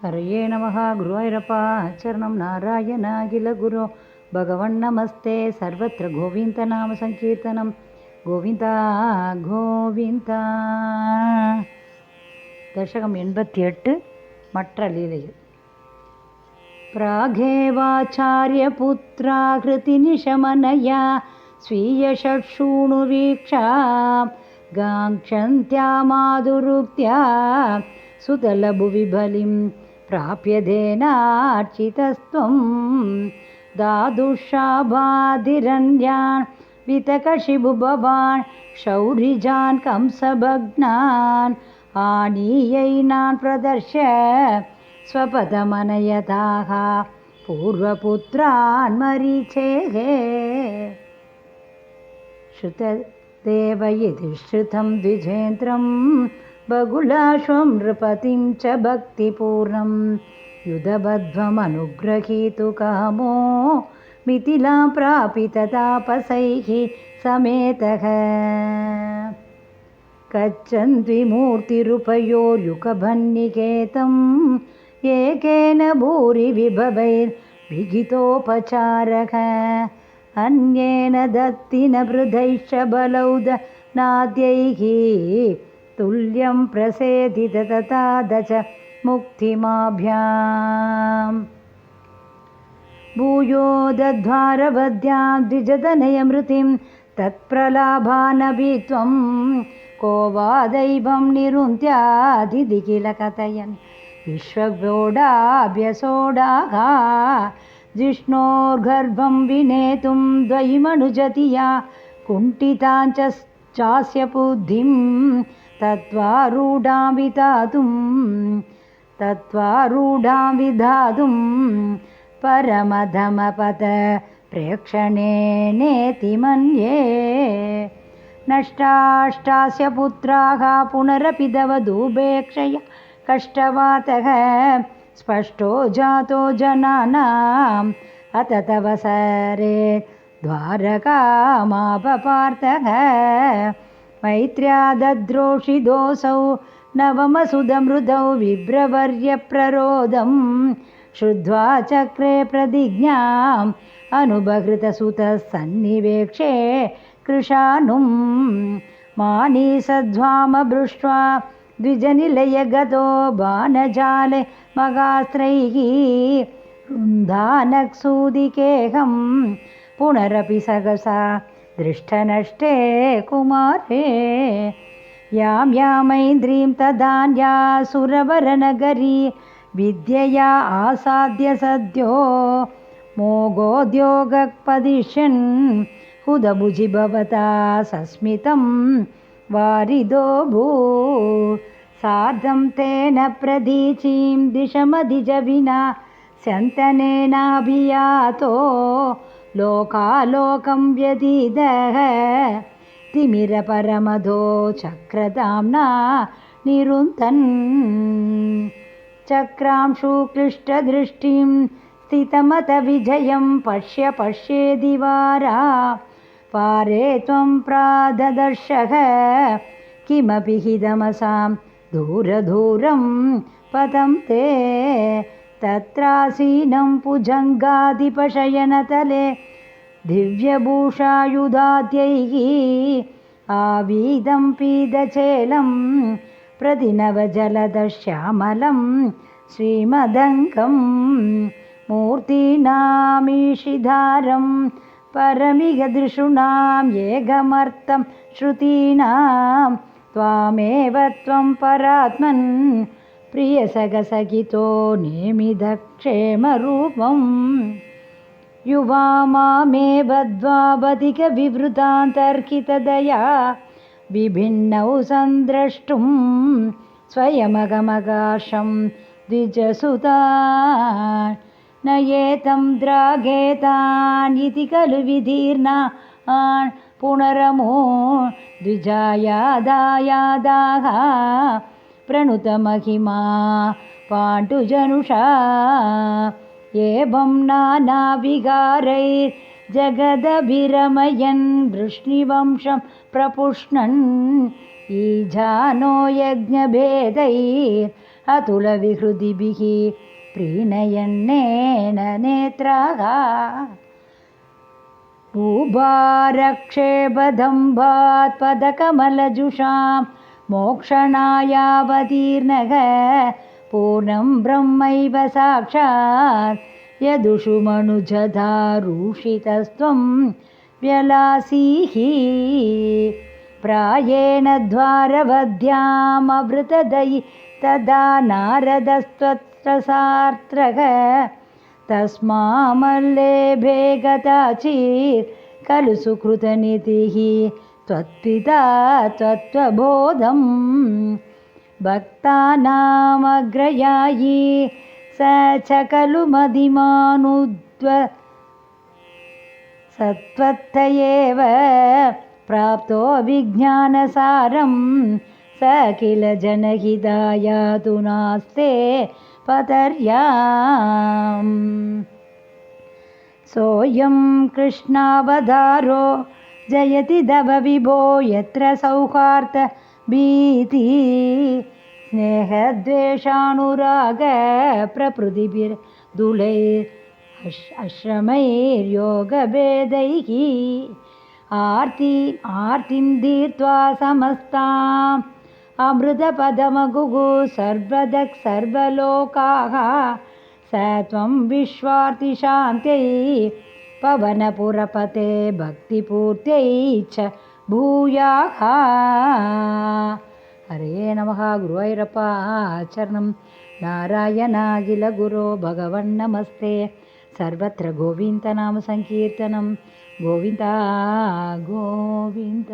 हरये नमः गुरुवायूरप्पा चरणं नारायण अखिल गुरो भगवन्नमस्ते सर्वत्र गोविन्दनाम संकीर्तनं गोविन्द गोविन्द दशकं 88 मट्ट लीलैयिल प्रागेवाचार्यपुत्राकृतिनिशमनया स्वीयषट्सूनुवीक्षा गाङ्क्षन्त्या माधुरुक्त्या सुतलभुवि बलिं प्राप्यदेनार्चितस्त्वं दादुषाबाधिरन्यान् वितकशिबुभवान् शौरिजान् कंसभग्नान् आनीयैनान् प्रदर्श्य स्वपदमनयताः पूर्वपुत्रान् मरीचेः श्रुतदेव यदि श्रुतं द्विजेन्द्रं बहुलाश्वं नृपतिं च भक्तिपूर्णं युधबध्वमनुग्रहीतु कामो मिथिलां प्रापिततापसैः समेतः कच्छन्द्विमूर्तिरुपयोर्युगभन्निकेतं एकेन भूरि विभवैर्विहितोपचारः अन्येन दत्तिन वृधैश्च बलौद नाद्यैः तुल्यं प्रसेदित तथा दच मुक्तिमाभ्याम् भूयो दद्वारवद्यां द्विजतनयमृतिं तत्प्रलाभानपि त्वं को वा दैवं निरुन्त्यादिति किल कथयन् विश्वव्योडाभ्यसोडाः जिष्णोर्गर्भं विनेतुं द्वयिमनुजतिया कुण्ठिताञ्च चास्य बुद्धिं तत्त्वारूढां विधातुं परमधमपद प्रेक्षणेनेति मन्ये नष्टाष्टास्य पुत्राः पुनरपि दवदूपेक्षया कष्टवातः स्पष्टो जातो जनानाम् अत तव सरे द्वारकामापपार्थः मैत्र्यादद्रोषिदोऽसौ नवमसुदमृदौ विभ्रवर्यप्ररोदं श्रुत्वा चक्रे प्रतिज्ञाम् अनुबहृतसुतः सन्निवेक्षे कृशानुं मानीसध्वामभृष्ट्वा द्विजनिलयगतो बाणजाले मगास्त्रैः रुन्धानक्सूदिकेहं पुनरपि सहसा दृष्टनष्टे कुमारे यां यामैन्द्रीं तदान्या सुरवरनगरी विद्यया आसाद्य सद्यो मोगोद्योगपदिशन् हुदभुजि भवता सस्मितं वारिदो भू सार्धं तेन प्रदीचीं दिशमधिजविना स्यन्तनेनाभियातो लोकालोकं व्यतीतः तिमिरपरमधो चक्रधाम्ना निरुन्धन् चक्रांशु क्लिष्टदृष्टिं स्थितमत विजयं पश्येदि वारा पारे त्वं प्राददर्शः किमपि हिदमसां दूरदूरं पदं ते तत्रासीनं भुजङ्गाधिपशयनतले दिव्यभूषायुधाद्यैः आवीदं पीदचेलं प्रतिनवजलदश्यामलं श्रीमदङ्गं मूर्तीनामीशिधारं परमिगदृशूनां येगमर्थं श्रुतीनां त्वामेव त्वं परात्मन् प्रियसगसगितो नेमिदक्षेमरूपं युवा मामेव द्वावधिकविवृतान्तर्कितदया विभिन्नौ सन्द्रष्टुं स्वयमगमगाशं द्विजसुतान् नयेतं द्रागेतान् इति खलु विधीर्णान् पुनरमो द्विजायादायादाः प्रणुतमहिमा पाण्डुजनुषा एवं नानाविकारैर्जगदभिरमयन् वृष्णिवंशं प्रपुष्णन् ईजानो यज्ञभेदैः अतुलविहृदिभिः प्रीणयन्नेन नेत्राः भूभारक्षेपदम्भात् पदकमलजुषां मोक्षणायावतीर्णः पूर्णं ब्रह्मैव साक्षात् यदुषुमनुजधारूषितस्त्वं व्यलासीः प्रायेण द्वारवध्यामवृतदयि तदा नारदस्त्वत्सार्त्रः तस्मामल्लेभे गताचित् खलु सुकृतनिधिः त्वत्पिता त्वत्त्वबोधं भक्तानामग्रयायी स च खलु सत्त्वत्तयेव प्राप्तो विज्ञानसारं स किल जनहितायातु नास्ते पतर्याम् सोऽयं कृष्णावतारो जयति तव विभो यत्र सौहार्दभीति स्नेहद्वेषानुरागप्रभृतिभिर्दुलैरश्रमैर्योगभेदैः आर्तिं तीर्त्वा समस्ताम् अमृतपदमगुः सर्वदः सर्वलोकाः स त्वं विश्वार्तिशान्त्यै पवनपुरपते भक्तिपूर्त्यै च भूयाः हरे नमः गुरुवैरप्प चरणं नारायणाखिलगुरो भगवन्नमस्ते सर्वत्र गोविन्दनामसङ्कीर्तनं गोविन्द गोविन्द